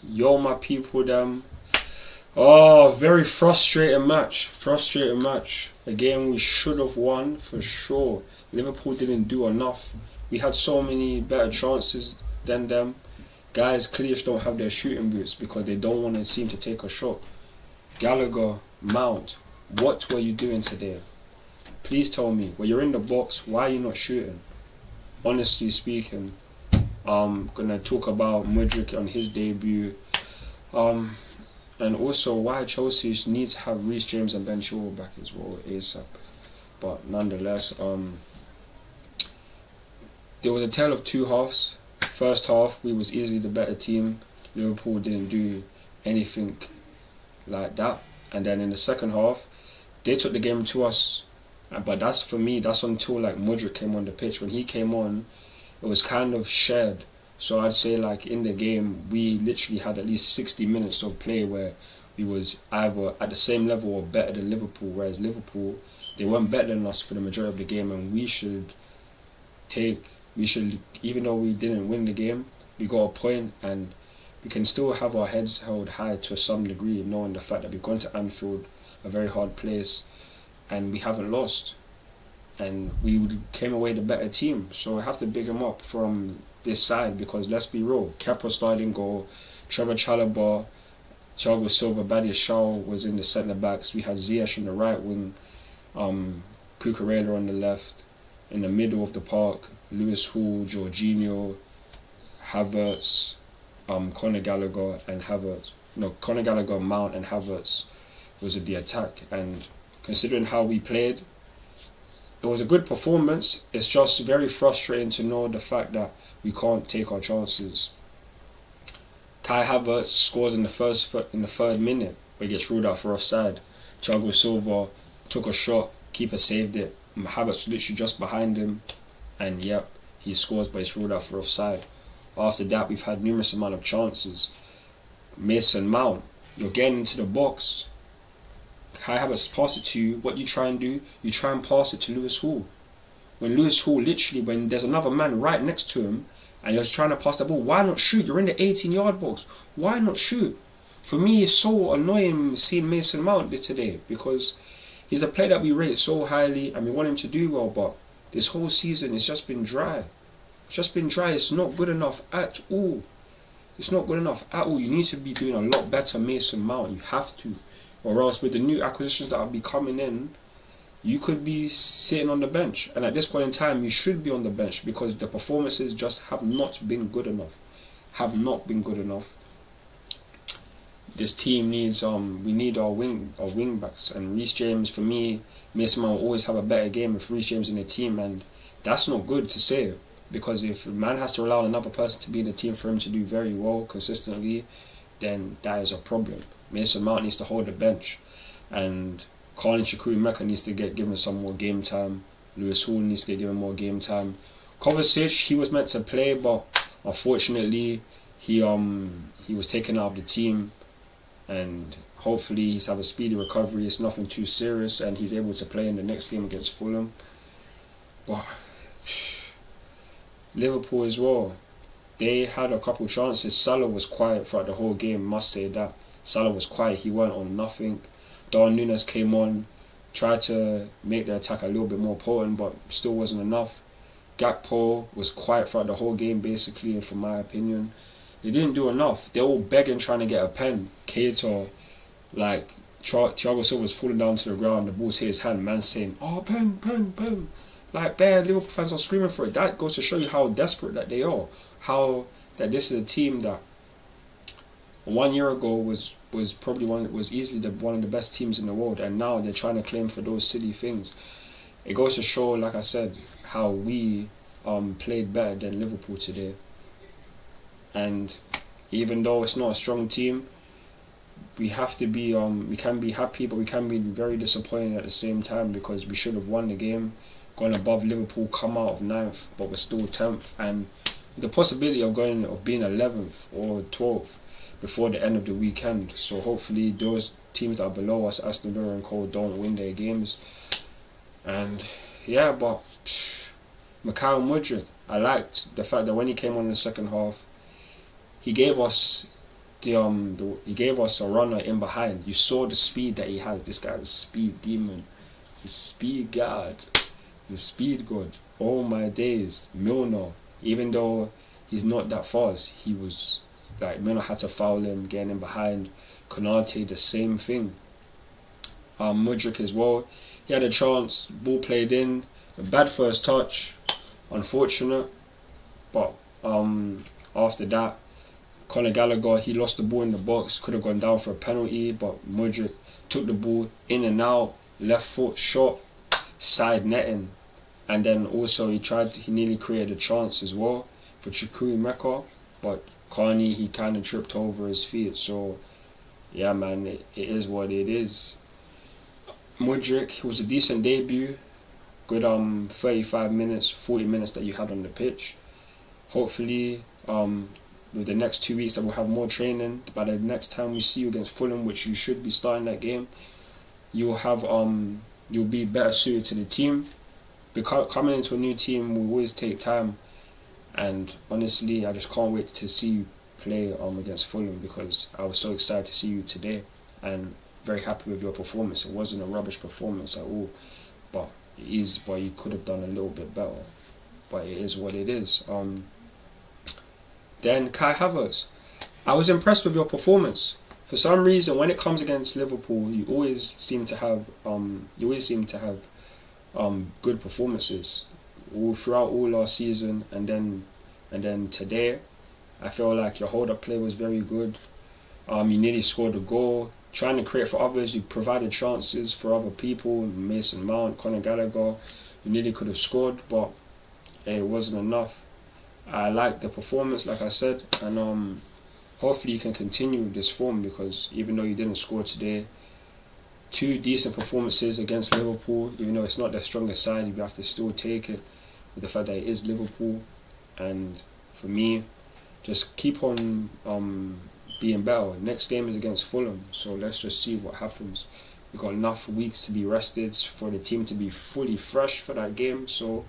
Yo, my people, them. Oh, very frustrating match. Frustrating match. A game we should have won for sure. Liverpool didn't do enough. We had so many better chances than them. Guys clearly just don't have their shooting boots because they don't want to seem to take a shot. Gallagher, Mount, what were you doing today? Please tell me. When you're in the box, why are you not shooting? Honestly speaking, I'm gonna talk about Mudryk on his debut, and also why Chelsea needs to have Reece James and Ben Chilwell back as well ASAP. But nonetheless, there was a tale of two halves. First half, we was easily the better team. Liverpool didn't do anything like that, and then in the second half, they took the game to us. But that's, for me, that's until like Mudryk came on the pitch. When he came on, it was kind of shared. So I'd say like in the game, we literally had at least 60 minutes of play where we was either at the same level or better than Liverpool. Whereas Liverpool, they weren't better than us for the majority of the game, and we should, even though we didn't win the game, we got a point, and we can still have our heads held high to some degree, knowing the fact that we've gone to Anfield, a very hard place, and we haven't lost, and we came away the better team. So I have to big him up from this side, because let's be real, Kepa starting goal, Trevor Chalobah, Thiago Silva, Badia Shaw was in the centre backs. We had Ziyech on the right wing, Cucurella on the left. In the middle of the park, Lewis Hall, Jorginho, Havertz, Conor Gallagher and Havertz. No, Conor Gallagher, Mount and Havertz was at the attack. And considering how we played, it was a good performance. It's just very frustrating to know the fact that we can't take our chances. Kai Havertz scores in the third minute, but gets ruled out for offside. Thiago Silva took a shot, keeper saved it. Havertz literally just behind him, and yep, he scores, but it's ruled out for offside. After that, we've had numerous amount of chances. Mason Mount, you're getting into the box. Kai Havertz pass it to you. What you try and do? You try and pass it to Lewis Hall. When Lewis Hall, literally, when there's another man right next to him, and you're trying to pass the ball, why not shoot? You're in the 18-yard box. Why not shoot? For me, it's so annoying seeing Mason Mount today, because he's a player that we rate so highly and we want him to do well, but this whole season it's just been dry. It's just been dry. It's not good enough at all. It's not good enough at all. You need to be doing a lot better, Mason Mount. You have to. Or else with the new acquisitions that will be coming in, you could be sitting on the bench. And at this point in time, you should be on the bench, because the performances just have not been good enough. Have not been good enough. This team needs we need our wing backs, and Reece James, for me, Mason Mount will always have a better game with Reece James in the team, and that's not good to say, because if a man has to rely on another person to be in the team for him to do very well consistently, then that is a problem. Mason Mount needs to hold the bench, and Colin Chukwuemeka needs to get given some more game time. Lewis Hall needs to get given more game time. Kovacic, he was meant to play, but unfortunately he was taken out of the team, and hopefully he's had a speedy recovery. It's nothing too serious, and he's able to play in the next game against Fulham. But Liverpool as well, they had a couple chances. Salah was quiet throughout the whole game, must say that. Salah was quiet, he weren't on nothing. Darwin Núñez came on, tried to make the attack a little bit more potent, but still wasn't enough. Gakpo was quiet throughout the whole game, basically, from my opinion. They didn't do enough. They were all begging, trying to get a pen. Keita, like, Thiago Silva was falling down to the ground, the ball's hit his hand, man saying, oh, pen, pen, pen. Like, bad Liverpool fans are screaming for it. That goes to show you how desperate that they are. How that this is a team that 1 year ago was probably easily one of the best teams in the world, and now they're trying to claim for those silly things. It goes to show, like I said, how we played better than Liverpool today. And even though it's not a strong team, we have to be we can be happy, but we can be very disappointed at the same time, because we should have won the game, gone above Liverpool, come out of 9th, but we're still 10th, and the possibility of being 11th or 12th before the end of the weekend. So hopefully those teams that are below us, Aston Villa and Co, don't win their games. And yeah, but Mikhail Mudryk, I liked the fact that when he came on in the second half, he gave us he gave us a runner in behind. You saw the speed that he has. This guy's a speed demon. The speed god. The speed god. Oh my days. Milner. Even though he's not that fast, he was like, Milner had to foul him, getting in behind. Konate, the same thing. Mudryk as well. He had a chance. Ball played in. A bad first touch. Unfortunate. But after that, Conor Gallagher, he lost the ball in the box, could have gone down for a penalty, but Mudryk took the ball in and out, left foot shot, side netting, and then also he nearly created a chance as well for Chukwuemeka, but Carney, he kind of tripped over his feet. So yeah, man, it is what it is. Mudryk, it was a decent debut, good 35 minutes, 40 minutes that you had on the pitch. Hopefully, with the next 2 weeks that we'll have more training, by the next time we see you against Fulham, which you should be starting that game, you'll have you'll be better suited to the team. Because coming into a new team will always take time, and honestly, I just can't wait to see you play against Fulham, because I was so excited to see you today and very happy with your performance. It wasn't a rubbish performance at all, but you could have done a little bit better. But it is what it is. Then Kai Havertz, I was impressed with your performance. For some reason, when it comes against Liverpool, you always seem to have good performances throughout all last season, and then today, I feel like your hold-up play was very good. You nearly scored a goal, trying to create for others. You provided chances for other people, Mason Mount, Conor Gallagher. You nearly could have scored, but it wasn't enough. I like the performance, like I said, and hopefully you can continue this form, because even though you didn't score today, 2 decent performances against Liverpool, even though it's not their strongest side, you have to still take it with the fact that it is Liverpool. And for me, just keep on being better. Next game is against Fulham, so let's just see what happens. We've got enough weeks to be rested for the team to be fully fresh for that game, so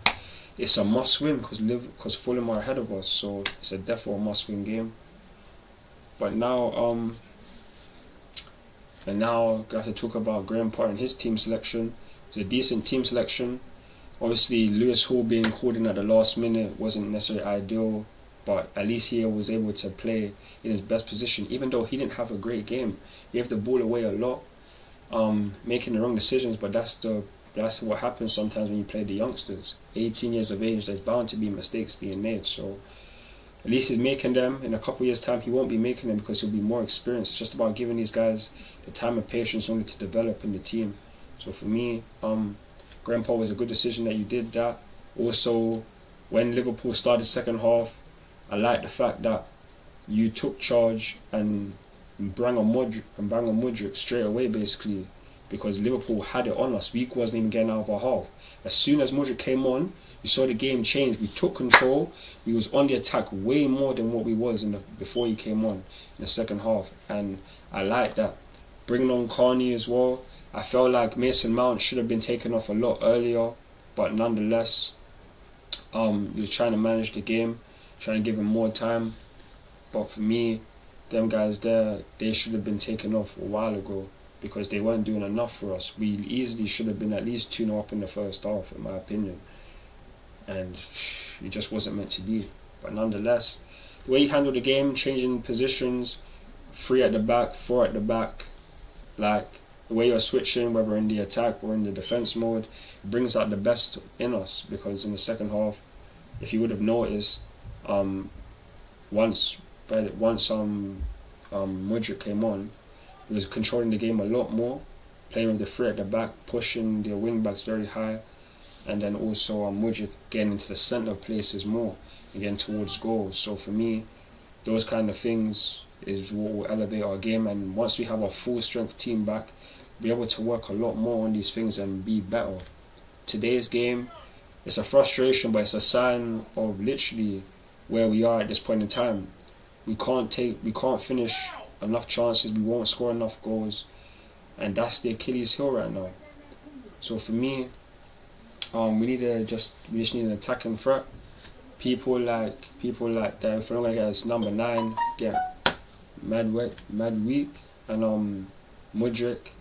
it's a must-win, because Fulham are ahead of us, so it's a definitely must-win game. But now, I have to talk about Graham Potter and his team selection. It's a decent team selection. Obviously, Lewis Hall being called in at the last minute wasn't necessarily ideal, but at least he was able to play in his best position, even though he didn't have a great game. He gave the ball away a lot, making the wrong decisions, but that's what happens sometimes when you play the youngsters. 18 years of age, there's bound to be mistakes being made, so at least he's making them. In a couple of years' time, he won't be making them because he'll be more experienced. It's just about giving these guys the time and patience only to develop in the team. So for me, Graham Potter was a good decision that you did that. Also, when Liverpool started second half, I like the fact that you took charge and bang on Mudryk straight away, basically, because Liverpool had it on us. We wasn't even getting out of our half. As soon as Mudryk came on, you saw the game change. We took control. We was on the attack way more than what we was before he came on in the second half, and I like that. Bringing on Carney as well. I felt like Mason Mount should have been taken off a lot earlier, but nonetheless, he was trying to manage the game, trying to give him more time. But for me, them guys there, they should have been taken off a while ago, because they weren't doing enough for us. We easily should have been at least 2-0 up in the first half, in my opinion. And it just wasn't meant to be. But nonetheless, the way he handled the game, changing positions, 3 at the back, 4 at the back, like the way you're switching, whether in the attack or in the defence mode, brings out the best in us. Because in the second half, if you would have noticed, once Mudryk came on, he was controlling the game a lot more, playing with the 3 at the back, pushing the wing backs very high, and then also Mudryk getting into the centre places more and getting towards goals. So for me, those kind of things is what will elevate our game, and once we have our full strength team back, we'll be able to work a lot more on these things and be better. Today's game, it's a frustration, but it's a sign of literally where we are at this point in time. We can't finish enough chances, we won't score enough goals, and that's the Achilles heel right now. So for me, we just need an attacking threat. People like that. If we're not gonna get us number 9, get mad week, and Mudryk.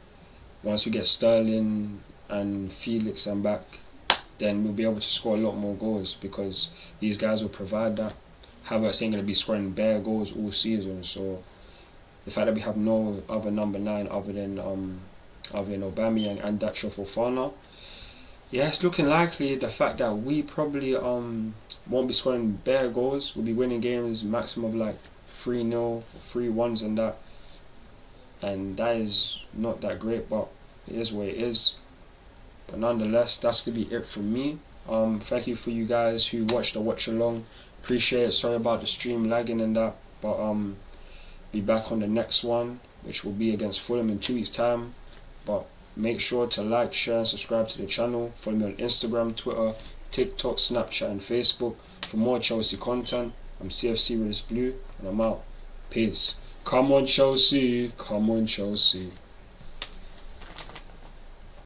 Once we get Sterling and Felix and back, then we'll be able to score a lot more goals because these guys will provide that. Havertz ain't going to be scoring bare goals all season, so the fact that we have no other number 9 other than Aubameyang and Dacho Fofana, yeah, it's looking likely. The fact that we probably won't be scoring bare goals, we'll be winning games maximum of like 3-0, 3-1s and that is not that great, but it is what it is. But nonetheless, that's gonna be it from me. Thank you for you guys who watched the watch along. Appreciate it. Sorry about the stream lagging and that, but be back on the next one, which will be against Fulham in 2 weeks' time. But make sure to like, share, and subscribe to the channel. Follow me on Instagram, Twitter, TikTok, Snapchat, and Facebook for more Chelsea content. I'm CFC with this blue, and I'm out. Peace. Come on, Chelsea. Come on, Chelsea.